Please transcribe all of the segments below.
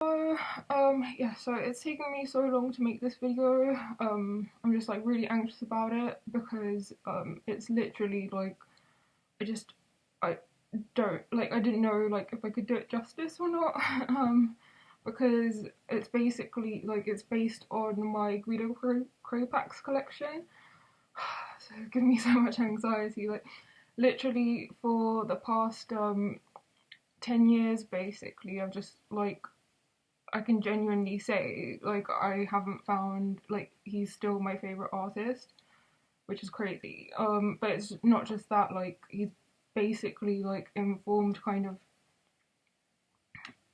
Yeah, so it's taken me so long to make this video. I'm just like really anxious about it because it's literally like I just I don't like I didn't know like if I could do it justice or not. Because it's basically like it's based on my Guido Crepax collection. So it's giving me so much anxiety. Like literally for the past 10 years basically I've just like I can genuinely say, like, I haven't found, like, he's still my favourite artist, which is crazy. But it's not just that, like, he's basically, like, informed kind of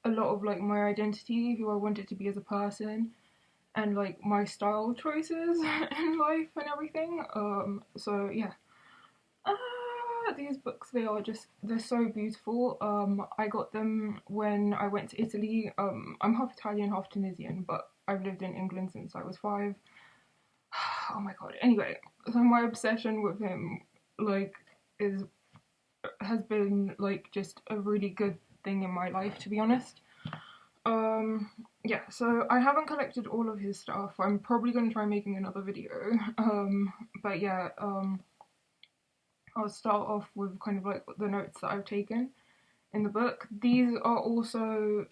a lot of, like, my identity, who I wanted to be as a person, and, like, my style choices in life and everything. So, yeah. These books, they're so beautiful. I got them when I went to Italy. I'm half Italian, half Tunisian, but I've lived in England since I was 5. Oh my god. Anyway, so my obsession with him, like, is has been like just a really good thing in my life, to be honest. Yeah, so I haven't collected all of his stuff. I'm probably gonna try making another video. But yeah, I'll start off with kind of like the notes that I've taken in the book. These are also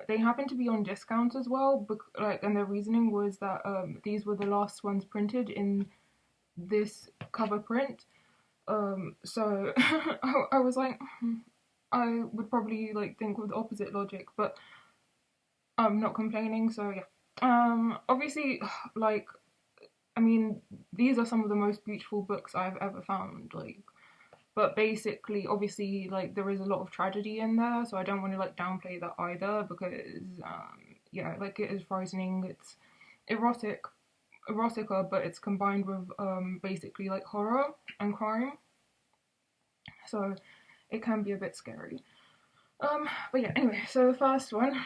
they happen to be on discount as well. Like, and their reasoning was that these were the last ones printed in this cover print. So I was like, I would probably like think with the opposite logic, but I'm not complaining. So yeah. Obviously, like I mean, these are some of the most beautiful books I've ever found. Like, but basically, obviously, like there is a lot of tragedy in there, so I don't want to like downplay that either because, yeah, like it is frightening. It's erotica, but it's combined with basically like horror and crime, so it can be a bit scary. But yeah, anyway, so the first one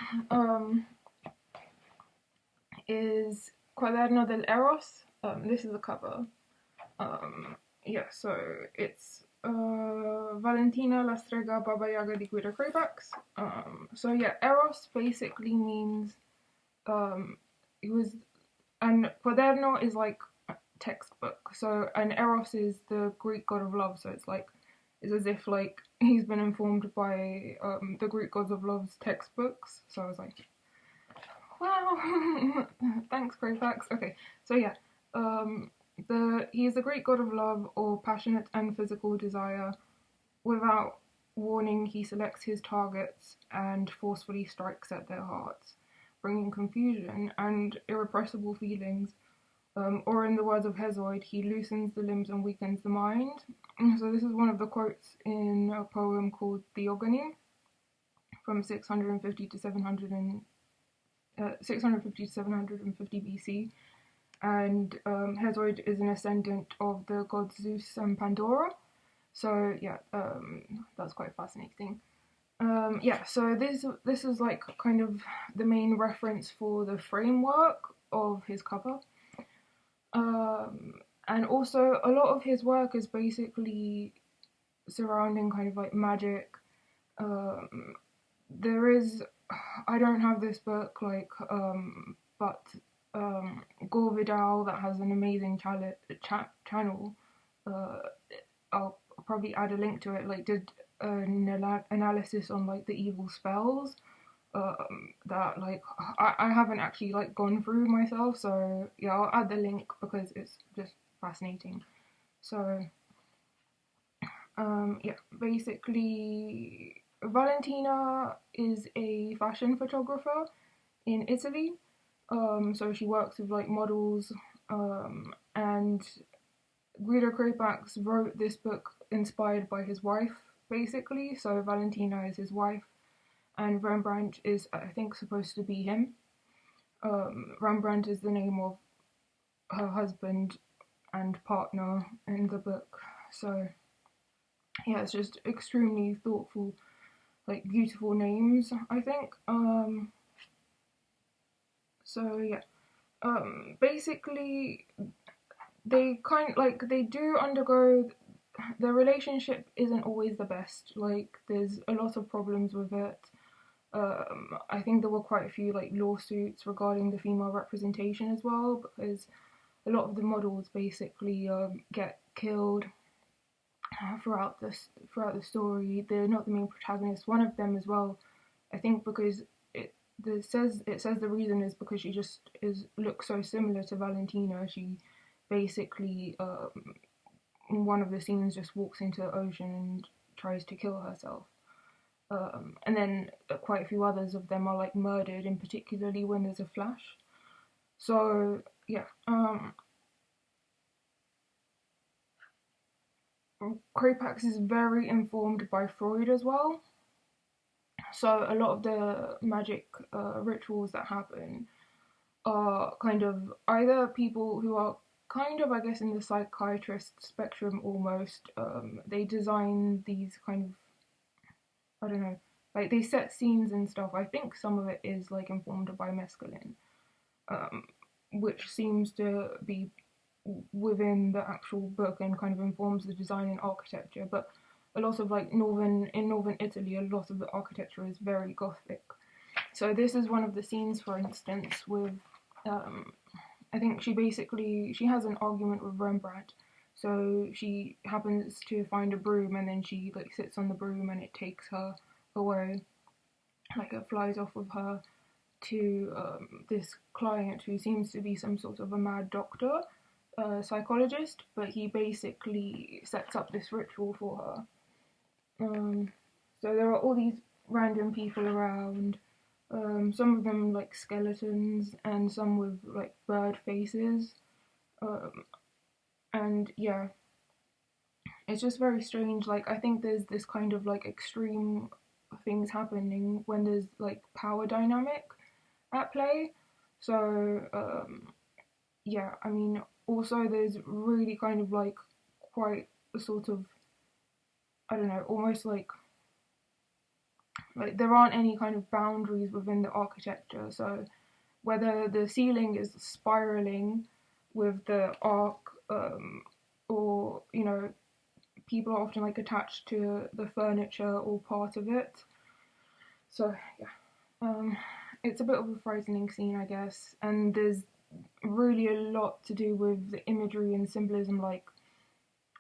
is Quaderno del Eros. This is the cover. Yeah, so it's Valentina la strega Baba Yaga di Guido Crepax. So yeah, Eros basically means it was, and Quaderno is like textbook. So and Eros is the Greek god of love. So it's as if like he's been informed by the Greek gods of love's textbooks. So I was like, wow, thanks Crepax. Okay, so yeah, he is the Greek god of love or passionate and physical desire. Without warning, he selects his targets and forcefully strikes at their hearts, bringing confusion and irrepressible feelings. Or in the words of Hesiod, he loosens the limbs and weakens the mind. So this is one of the quotes in a poem called Theogony from 650 to 750 BC. And Hesiod is an ascendant of the gods Zeus and Pandora. So yeah, that's quite fascinating. Yeah, so this is like kind of the main reference for the framework of his cover. And also a lot of his work is basically surrounding kind of like magic. There is, I don't have this book like, but Gore Vidal that has an amazing channel. I'll probably add a link to it. Like did an analysis on like the evil spells. That like I haven't actually like gone through myself, so yeah, I'll add the link because it's just fascinating. So yeah, basically Valentina is a fashion photographer in Italy. So she works with like models, and Guido Crepax wrote this book inspired by his wife, basically. So Valentina is his wife, and Rembrandt is, I think, supposed to be him. Rembrandt is the name of her husband and partner in the book. So yeah, it's just extremely thoughtful, like beautiful names, I think. So yeah, basically they do undergo, their relationship isn't always the best. Like there's a lot of problems with it. I think there were quite a few like lawsuits regarding the female representation as well, because a lot of the models basically get killed throughout the story. They're not the main protagonist. One of them as well, I think, because it says the reason is because she just is looks so similar to Valentina. She basically in one of the scenes just walks into the ocean and tries to kill herself. And then quite a few others of them are like murdered, in particularly when there's a flash. So yeah, Crepax is very informed by Freud as well. So a lot of the magic rituals that happen are kind of either people who are kind of, I guess, in the psychiatrist spectrum almost. They design these kind of, I don't know, like they set scenes and stuff. I think some of it is like informed by mescaline, um, which seems to be within the actual book and kind of informs the design and architecture. But a lot of like northern Italy, a lot of the architecture is very Gothic. So this is one of the scenes, for instance, with I think she has an argument with Rembrandt. So she happens to find a broom and then she like sits on the broom and it takes her away, like it flies off with her to this client who seems to be some sort of a mad doctor, psychologist, but he basically sets up this ritual for her. So there are all these random people around. Some of them like skeletons, and some with like bird faces. Um, and yeah, it's just very strange. Like I think there's this kind of like extreme things happening when there's like power dynamic at play. So yeah, I mean, also there's really kind of like quite a sort of, I don't know, almost like there aren't any kind of boundaries within the architecture. So whether the ceiling is spiraling with the arc, or you know, people are often like attached to the furniture or part of it. So yeah, it's a bit of a frightening scene, I guess, and there's really a lot to do with the imagery and symbolism, like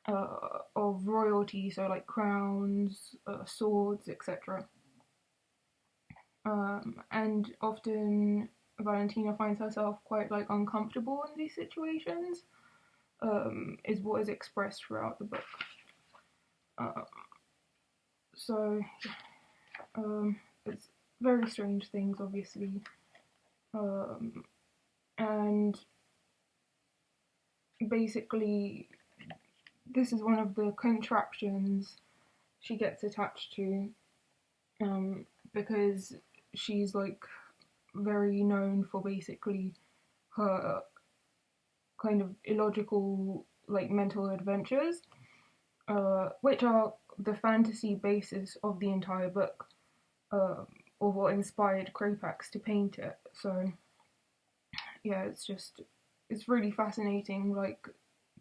of royalty, so like crowns, swords, etc. And often Valentina finds herself quite like uncomfortable in these situations. Is what is expressed throughout the book. Uh, so it's very strange things, obviously, and basically this is one of the contraptions she gets attached to, because she's like very known for basically her kind of illogical like mental adventures, which are the fantasy basis of the entire book, or what inspired Crepax to paint it. So yeah, it's really fascinating. Like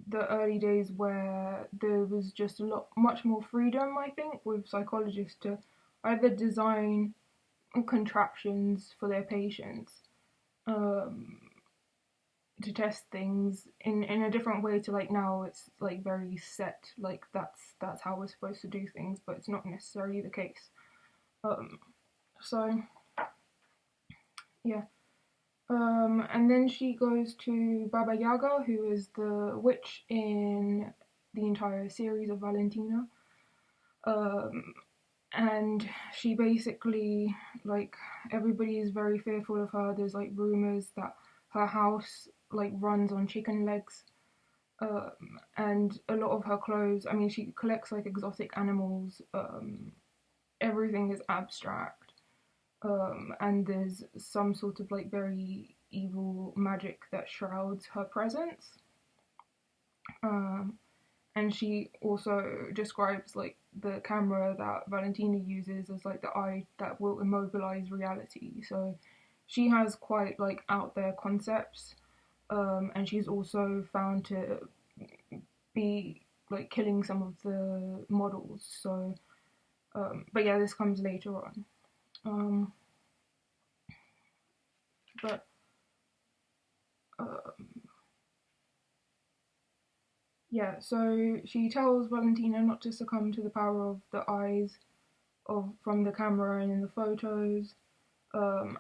the early days where there was just much more freedom, I think, with psychologists to either design contraptions for their patients, um, to test things in a different way to like now it's like very set, like that's how we're supposed to do things, but it's not necessarily the case. Um, so yeah. And then she goes to Baba Yaga, who is the witch in the entire series of Valentina. Um, and she basically, like, everybody is very fearful of her. There's like rumors that her house like runs on chicken legs. And a lot of her clothes, I mean, she collects like exotic animals. Everything is abstract. And there's some sort of like very evil magic that shrouds her presence. Um, and she also describes like the camera that Valentina uses as like the eye that will immobilize reality. So she has quite like out there concepts, and she's also found to be like killing some of the models. So, but yeah, this comes later on. But yeah, so she tells Valentina not to succumb to the power of the eyes of from the camera and in the photos.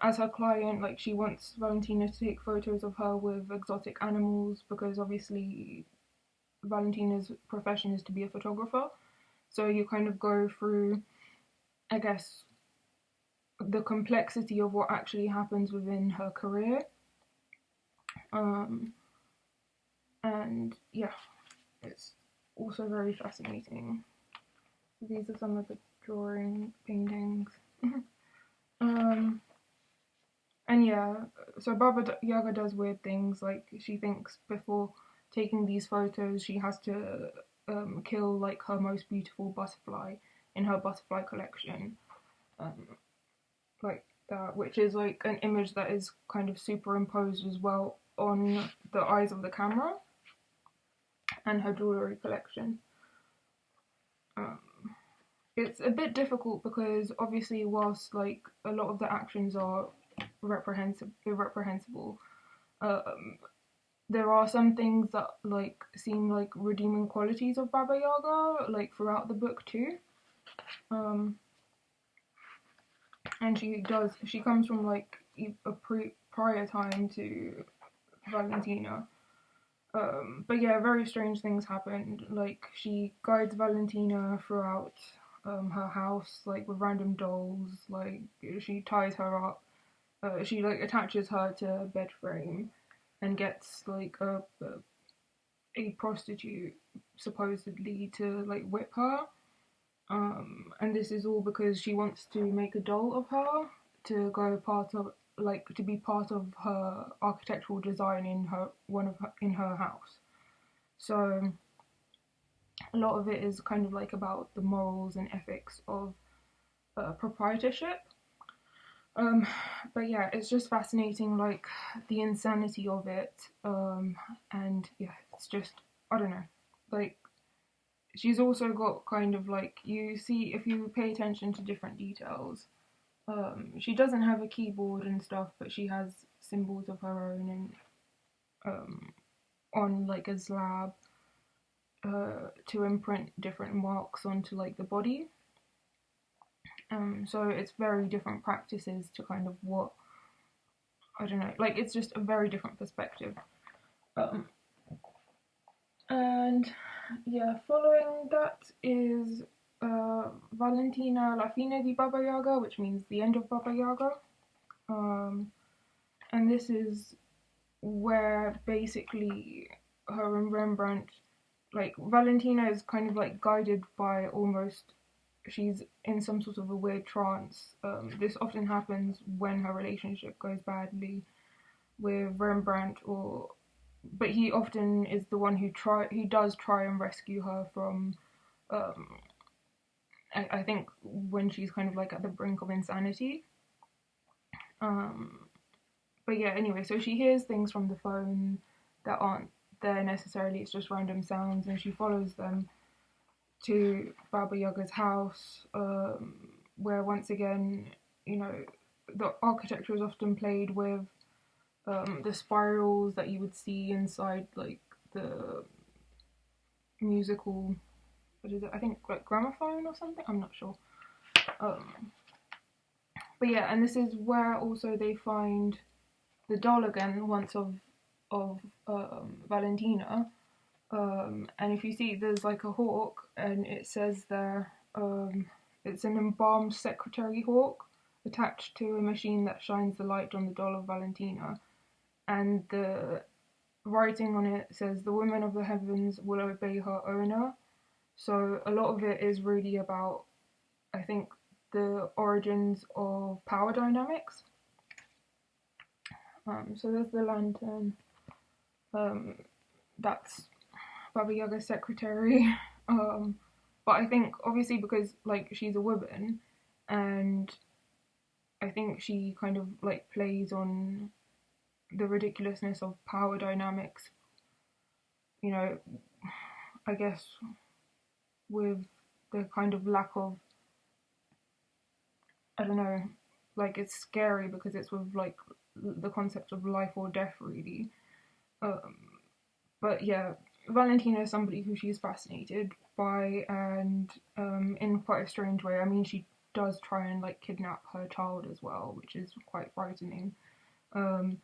As her client, like she wants Valentina to take photos of her with exotic animals because obviously Valentina's profession is to be a photographer. So you kind of go through, I guess, the complexity of what actually happens within her career. Um, and yeah, it's also very fascinating. These are some of the drawing paintings. And yeah, so Baba Yaga does weird things, like she thinks before taking these photos she has to kill like her most beautiful butterfly in her butterfly collection, um, like that, which is like an image that is kind of superimposed as well on the eyes of the camera and her jewellery collection. Um, it's a bit difficult because obviously whilst like a lot of the actions are irreprehensible, um, there are some things that like seem like redeeming qualities of Baba Yaga like throughout the book too. Um, and she comes from like a prior time to Valentina. But yeah, very strange things happened. Like she guides Valentina throughout her house, like with random dolls. Like she ties her up. She like attaches her to a bed frame and gets like a prostitute supposedly to like whip her. And this is all because she wants to make a doll of her to go part of like to be part of her architectural design in in her house. So a lot of it is kind of like about the morals and ethics of proprietorship. Um, but yeah, it's just fascinating, like the insanity of it. And yeah, it's just I don't know, like she's also got kind of like you see if you pay attention to different details. She doesn't have a keyboard and stuff, but she has symbols of her own and on like a slab to imprint different marks onto like the body. So it's very different practices to kind of what I don't know. Like it's just a very different perspective. Um, and yeah, following that is Valentina La fine di Baba Yaga, which means the end of Baba Yaga. And this is where basically her and Rembrandt, like Valentina is kind of like guided by almost, she's in some sort of a weird trance. This often happens when her relationship goes badly with Rembrandt, or but he often is the one he does try and rescue her from. Um, I think when she's kind of like at the brink of insanity. Um, but yeah, anyway, so she hears things from the phone that aren't there necessarily. It's just random sounds, and she follows them to Baba Yaga's house, where once again, you know, the architecture is often played with the spirals that you would see inside like the musical, what is it? I think like gramophone or something. I'm not sure. Um, but yeah, and this is where also they find the doll again once of Valentina. And if you see, there's like a hawk, and it says there, it's an embalmed secretary hawk attached to a machine that shines the light on the doll of Valentina. And the writing on it says, "The women of the heavens will obey her owner." So a lot of it is really about, I think, the origins of power dynamics. So there's the lantern. That's Baba Yaga's secretary. But I think obviously because like she's a woman, and I think she kind of like plays on the ridiculousness of power dynamics. You know, I guess with the kind of lack of, I don't know, like it's scary because it's with like the concept of life or death, really. Um, but yeah, Valentina is somebody who she's fascinated by, and in quite a strange way. I mean, she does try and like kidnap her child as well, which is quite frightening. Um,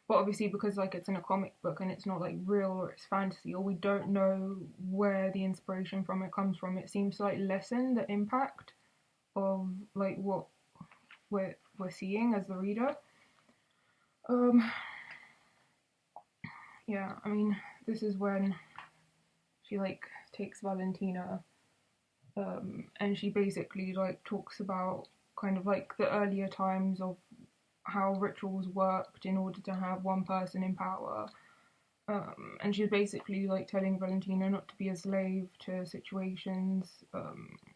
but obviously, because like it's in a comic book and it's not like real or it's fantasy, or we don't know where the inspiration from it comes from, it seems to like lessen the impact of like what we're seeing as the reader. Um, yeah, I mean, this is when she like takes Valentina, and she basically like talks about kind of like the earlier times of how rituals worked in order to have one person in power. And she's basically like telling Valentina not to be a slave to situations,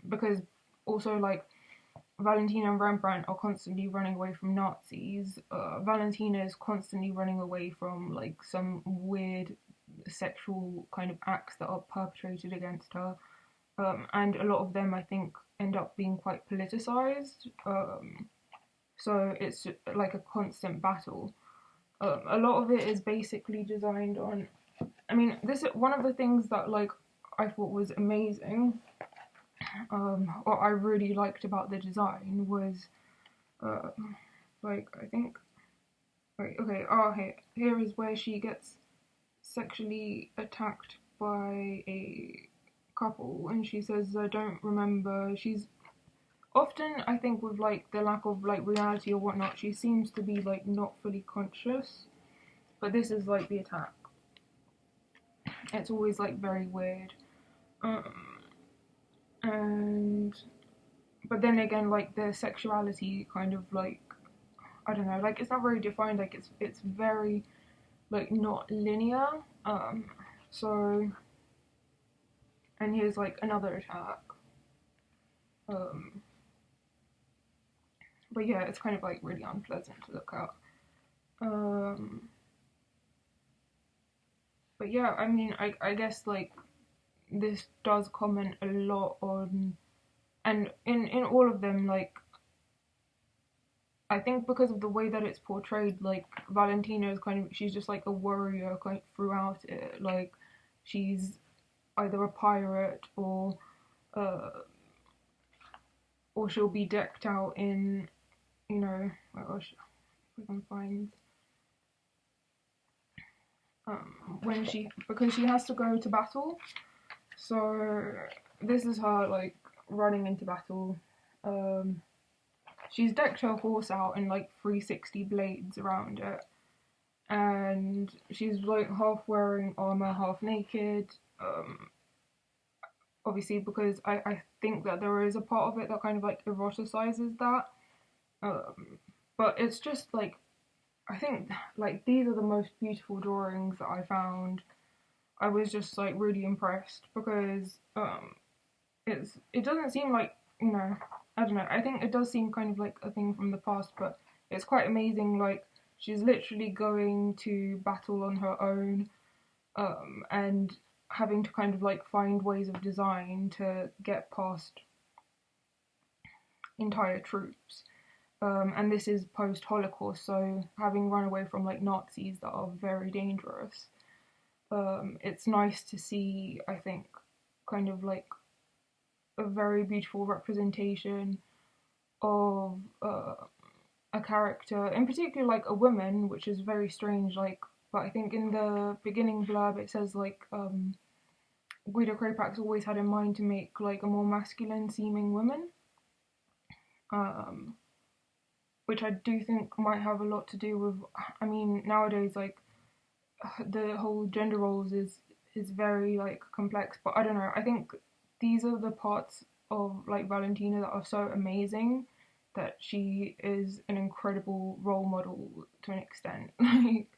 because also like Valentina and Rembrandt are constantly running away from Nazis. Valentina is constantly running away from like some weird sexual kind of acts that are perpetrated against her. And a lot of them, I think, end up being quite politicized. So it's like a constant battle. A lot of it is basically designed on. I mean, this one of the things that like I thought was amazing. What I really liked about the design was, like I think. Wait, okay. Oh, here is where she gets sexually attacked by a couple, and she says, "I don't remember." She's often, I think, with like the lack of like reality or whatnot, she seems to be like not fully conscious. But this is like the attack. It's always like very weird. Um, and but then again, like the sexuality kind of like, I don't know, like it's not very defined. Like it's very like not linear. So and here's like another attack. Um, but yeah, it's kind of like really unpleasant to look at. Um, but yeah, I mean, I guess like this does comment a lot on, and in all of them, like I think because of the way that it's portrayed, like Valentina is kind of, she's just like a warrior kind of throughout it. Like she's either a pirate uh or she'll be decked out in, you know, oh gosh, if I can find when she, because she has to go to battle. So this is her like running into battle. She's decked her horse out in like 360 blades around it, and she's like half wearing armor, half naked. Obviously, because I think that there is a part of it that kind of like eroticizes that. But it's just like, I think like these are the most beautiful drawings that I found. I was just like really impressed because it doesn't seem like, you know, I don't know, I think it does seem kind of like a thing from the past, but it's quite amazing. Like she's literally going to battle on her own, and having to kind of like find ways of design to get past entire troops. And this is post-Holocaust, so having run away from like Nazis that are very dangerous, it's nice to see, I think, kind of like a very beautiful representation of a character, in particular like a woman, which is very strange. Like, but I think in the beginning blurb it says like Guido Crepax always had in mind to make like a more masculine seeming woman, um, which I do think might have a lot to do with. I mean, nowadays like the whole gender roles is very like complex, but I don't know. I think these are the parts of like Valentina that are so amazing, that she is an incredible role model to an extent. Like,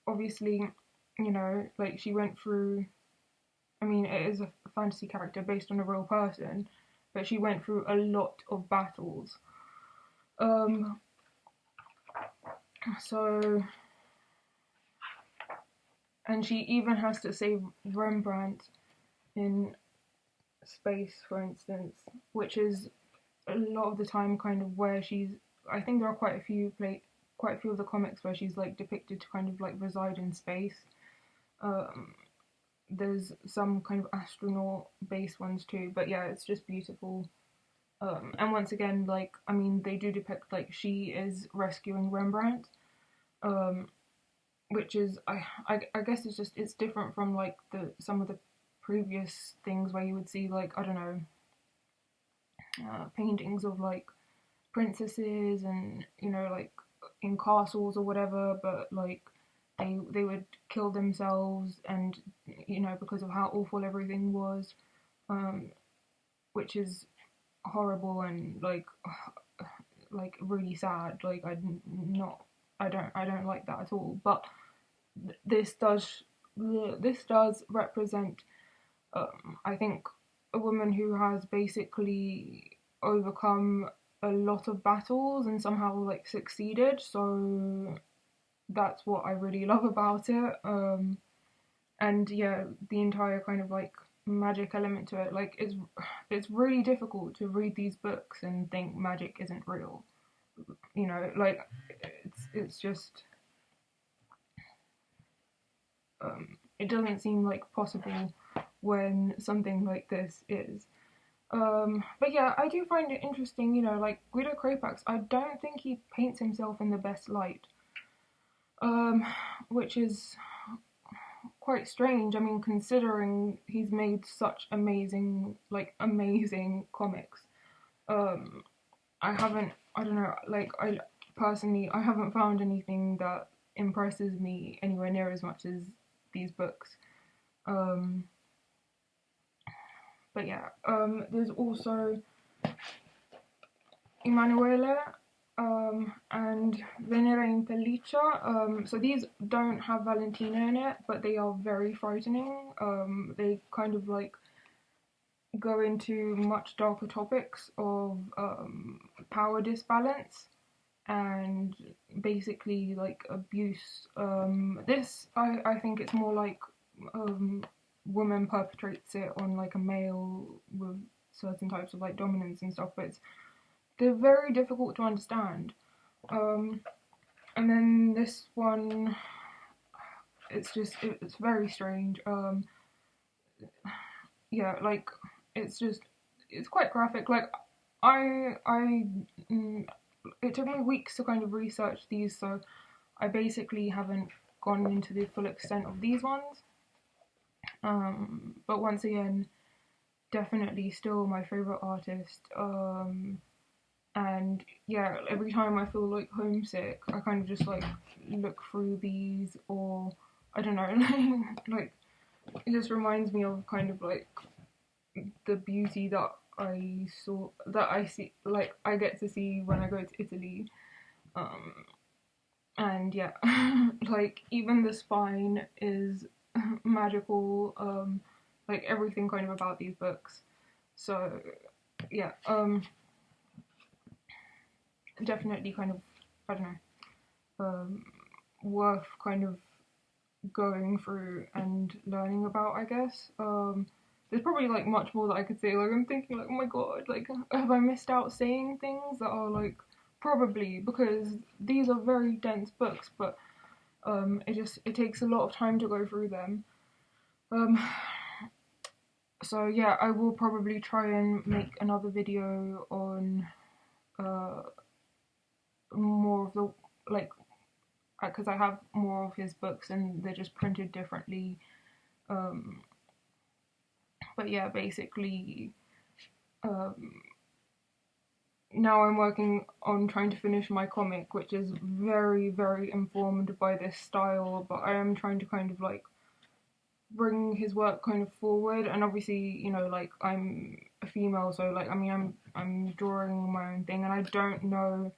obviously, you know, like she went through. I mean, it is a fantasy character based on a real person, but she went through a lot of battles. Um, so, and she even has to save Rembrandt in space, for instance, which is a lot of the time kind of where she's. I think there are quite a few of the comics where she's like depicted to kind of like reside in space. There's some kind of astronaut based ones too, but yeah, it's just beautiful. And once again, like, I mean, they do depict like she is rescuing Rembrandt, which is I guess it's different from like some of the previous things where you would see like, I don't know, paintings of like princesses and, you know, like in castles or whatever, but like they would kill themselves, and, you know, because of how awful everything was, which is horrible and like really sad. Like I don't like that at all. But this does represent, I think, a woman who has basically overcome a lot of battles and somehow like succeeded. So that's what I really love about it. And yeah, the entire kind of like magic element to it, like it's really difficult to read these books and think magic isn't real. You know, like it's just it doesn't seem like possible when something like this is. But yeah, I do find it interesting, you know, like Guido Crepax, I don't think he paints himself in the best light. Which is quite strange. I mean, considering he's made such amazing comics. I don't know, like, I personally, I haven't found anything that impresses me anywhere near as much as these books. But yeah, there's also Emanuele, and Venere in Pelliccia. So these don't have Valentina in it, but they are very frightening. They kind of like go into much darker topics of power disbalance and basically like abuse. I think it's more like woman perpetrates it on like a male with certain types of like dominance and stuff, but they're very difficult to understand. And then this one, it's very strange. Yeah, like it's quite graphic. Like I it took me weeks to kind of research these, so I basically haven't gone into the full extent of these ones. But once again, definitely still my favorite artist. And yeah, every time I feel like homesick, I kind of just like look through these, or I don't know, like it just reminds me of kind of like the beauty that I see, like I get to see when I go to Italy. And yeah, like even the spine is magical. Like everything kind of about these books. So yeah, definitely kind of, I don't know, worth kind of going through and learning about, I guess. There's probably like much more that I could say. Like I'm thinking like, oh my god, like have I missed out saying things that are like, probably, because these are very dense books, but it takes a lot of time to go through them. So yeah, I will probably try and make another video on more of the, like, because I have more of his books and they're just printed differently. But yeah, basically, now I'm working on trying to finish my comic, which is very, very informed by this style, but I am trying to kind of like bring his work kind of forward. And obviously, you know, like I'm a female, so like, I mean, I'm drawing my own thing, and I don't know,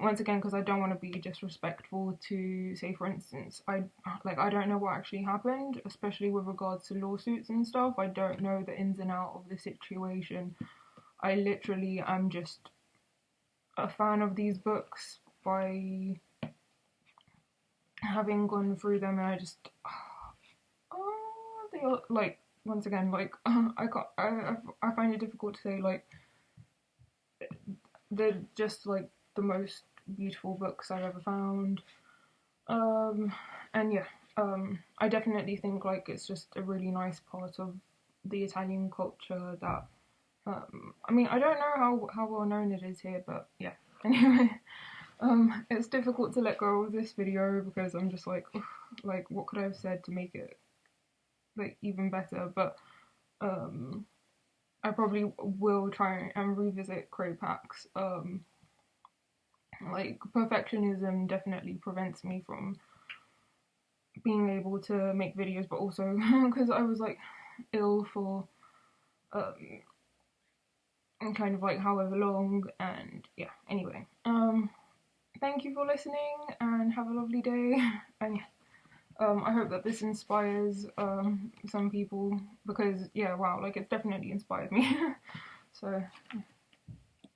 once again, because I don't want to be disrespectful to, say, for instance, I don't know what actually happened, especially with regards to lawsuits and stuff. I don't know the ins and out of the situation. I literally am just a fan of these books by having gone through them, and I just, they are, like, once again, like, I find it difficult to say, like, they're just like the most beautiful books I've ever found. And yeah, I definitely think like it's just a really nice part of the Italian culture that I mean, I don't know how well known it is here, but yeah. Anyway, it's difficult to let go of this video because I'm just like, ugh, like what could I have said to make it like even better? But I probably will try and revisit Crepax. Like perfectionism definitely prevents me from being able to make videos, but also because I was like ill for kind of like however long, and yeah. Anyway, thank you for listening and have a lovely day. And I hope that this inspires some people because yeah, wow, like it's definitely inspired me. So